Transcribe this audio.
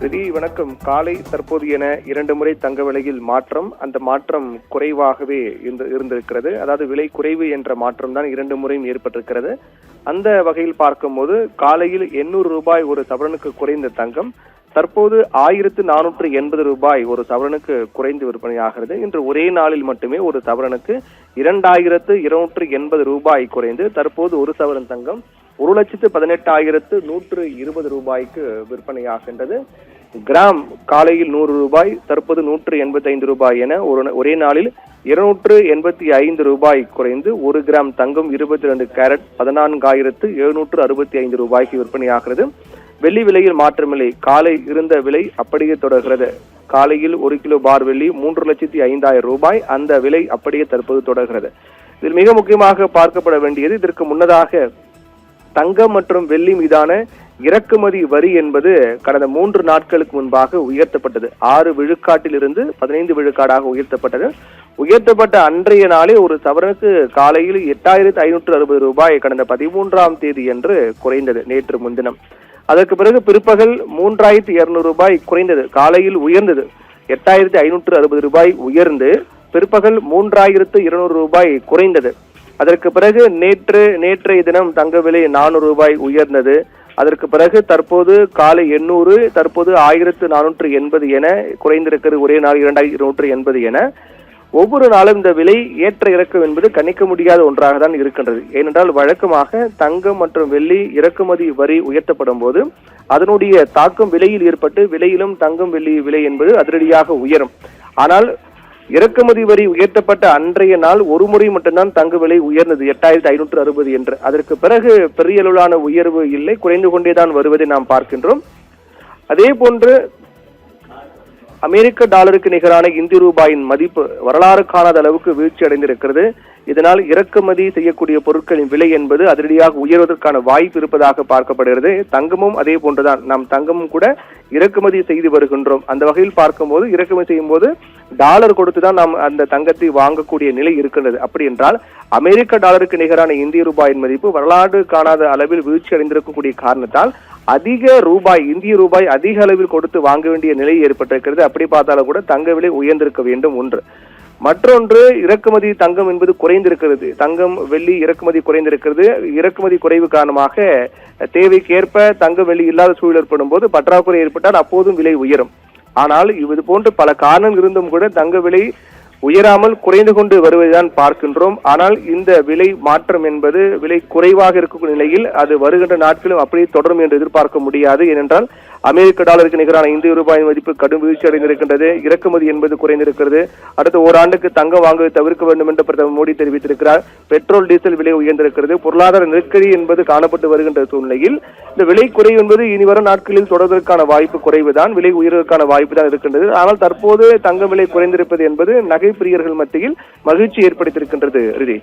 ரிதி வணக்கம். காலை தற்போது என 2 முறை தங்க விலையில் மாற்றம். அந்த மாற்றம் குறைவாகவே இருந்திருக்கிறது. அதாவது விலை குறைவு என்ற மாற்றம் தான் 2 முறையும் ஏற்பட்டிருக்கிறது. அந்த வகையில் பார்க்கும்போது காலையில் 800 ரூபாய் ஒரு சவரனுக்கு குறைந்த தங்கம் தற்போது 1480 ரூபாய் ஒரு சவரனுக்கு குறைந்து விற்பனையாகிறது. இன்று ஒரே நாளில் மட்டுமே ஒரு சவரனுக்கு 2280 ரூபாய் குறைந்து தற்போது ஒரு சவரன் தங்கம் 1,18,120 ரூபாய்க்கு விற்பனையாகின்றது. கிராம் காலையில் 100 ரூபாய் தற்போது 185 ரூபாய் என ஒரே நாளில் 285 ரூபாய் குறைந்து 1 கிராம் தங்கம் 22 கேரட் 14,765 ரூபாய்க்கு விற்பனையாகிறது. வெள்ளி விலையில் மாற்றமில்லை. காலை இருந்த விலை அப்படியே தொடர்கிறது. காலையில் 1 கிலோ பார் வெள்ளி 3,05,000 ரூபாய். அந்த விலை அப்படியே தற்போது தொடர்கிறது. இதில் மிக முக்கியமாக பார்க்கப்பட வேண்டியது, இதற்கு முன்னதாக தங்கம் மற்றும் வெள்ளி மீதான இறக்குமதி வரி என்பது கடந்த 3 நாட்களுக்கு முன்பாக உயர்த்தப்பட்டது. 6 விழுக்காட்டிலிருந்து 15 விழுக்காடாக உயர்த்தப்பட்டது. உயர்த்தப்பட்ட அன்றைய நாளே ஒரு சவரனுக்கு காலையில் 8,560 ரூபாய் கடந்த 13ஆம் தேதி என்று குறைந்தது, நேற்று முன்தினம். அதற்கு பிறகு பிற்பகல் 3,200 ரூபாய் குறைந்தது. காலையில் உயர்ந்தது 8,560 ரூபாய் உயர்ந்து பிற்பகல் 3,200 ரூபாய் குறைந்தது. அதற்கு பிறகு நேற்றைய தினம் தங்க விலை 400 ரூபாய் உயர்ந்தது. அதற்கு பிறகு தற்போது காலை 800, தற்போது 1,480 என குறைந்திருக்கிறது. ஒரே நாள் 2,280 என ஒவ்வொரு நாளும் இந்த விலை ஏற்ற இறக்கம் என்பது கணிக்க முடியாத ஒன்றாக தான் இருக்கின்றது. ஏனென்றால் வழக்கமாக தங்கம் மற்றும் வெள்ளி இறக்குமதி வரி உயர்த்தப்படும் போது அதனுடைய தாக்கம் விலையில் ஏற்பட்டு விலையிலும் தங்கம் வெள்ளி விலை என்பது அதிரடியாக உயரும். ஆனால் இறக்குமதி வரி உயர்த்தப்பட்ட அன்றைய நாள் ஒரு முறை மட்டும்தான் தங்க விலை உயர்ந்தது 8,560 என்று. அதற்கு பிறகு பெரிய அளவிலான உயர்வு இல்லை, குறைந்து கொண்டேதான் வருவதை நாம் பார்க்கின்றோம். அதே போன்று அமெரிக்க டாலருக்கு நிகரான இந்திய ரூபாயின் மதிப்பு வரலாறு காணாத அளவுக்கு வீழ்ச்சி அடைந்திருக்கிறது. இதனால் இறக்குமதி செய்யக்கூடிய பொருட்களின் விலை என்பது அதிரடியாக உயர்வதற்கான வாய்ப்பு இருப்பதாக பார்க்கப்படுகிறது. தங்கமும் அதே போன்றுதான். நாம் தங்கமும் கூட இறக்குமதி செய்து வருகின்றோம். அந்த வகையில் பார்க்கும்போது இறக்குமதி செய்யும் போது டாலர் கொடுத்துதான் நாம் அந்த தங்கத்தை வாங்கக்கூடிய நிலை இருக்கின்றது. அப்படி என்றால் அமெரிக்க டாலருக்கு நிகரான இந்திய ரூபாயின் மதிப்பு வரலாறு காணாத அளவில் வீழ்ச்சி அடைந்திருக்கக்கூடிய காரணத்தால் இந்திய ரூபாய் அதிக அளவில் கொடுத்து வாங்க வேண்டிய நிலை ஏற்பட்டிருக்கிறது. அப்படி பார்த்தாலும் கூட தங்க விலை உயர்ந்திருக்க வேண்டும் ஒன்று. மற்றொன்று, இறக்குமதி தங்கம் என்பது குறைந்திருக்கிறது. தங்கம் வெள்ளி இறக்குமதி குறைந்திருக்கிறது. இறக்குமதி குறைவு காரணமாக தேவைக்கேற்ப தங்க வெள்ளி இல்லாத சூழல் ஏற்படும் போது பற்றாக்குறை ஏற்பட்டால் அப்போதும் விலை உயரும். ஆனால் இது போன்று பல காரணங்கள் இருந்தும் கூட தங்க விலை உயராமல் குறைந்து கொண்டு வருவதைதான் பார்க்கின்றோம். ஆனால் இந்த விலை மாற்றம் என்பது விலை குறைவாக இருக்கக்கூடிய நிலையில் அது வருகின்ற நாட்களும் அப்படியே தொடரும் என்று எதிர்பார்க்க முடியாது. ஏனென்றால் அமெரிக்க டாலருக்கு நிகரான இந்திய ரூபாயின் மதிப்பு கடும் வீழ்ச்சி அடைந்திருக்கின்றது. இறக்குமதி என்பது குறைந்திருக்கிறது. அடுத்த ஓராண்டுக்கு தங்கம் வாங்குவதை தவிர்க்க வேண்டும் என்று பிரதமர் மோடி தெரிவித்திருக்கிறார். பெட்ரோல் டீசல் விலை உயர்ந்திருக்கிறது. பொருளாதார நெருக்கடி என்பது காணப்பட்டு வருகின்ற சூழ்நிலையில் இந்த விலை குறைவு என்பது இனி வரும் நாட்களில் தொடர்வதற்கான வாய்ப்பு குறைவுதான், விலை உயர்வதற்கான வாய்ப்பு தான் இருக்கின்றது. ஆனால் தற்போது தங்கம் விலை குறைந்திருப்பது என்பது நகை பிரியர்கள் மத்தியில் மகிழ்ச்சி ஏற்படுத்தியிருக்கின்றது. ரிதி.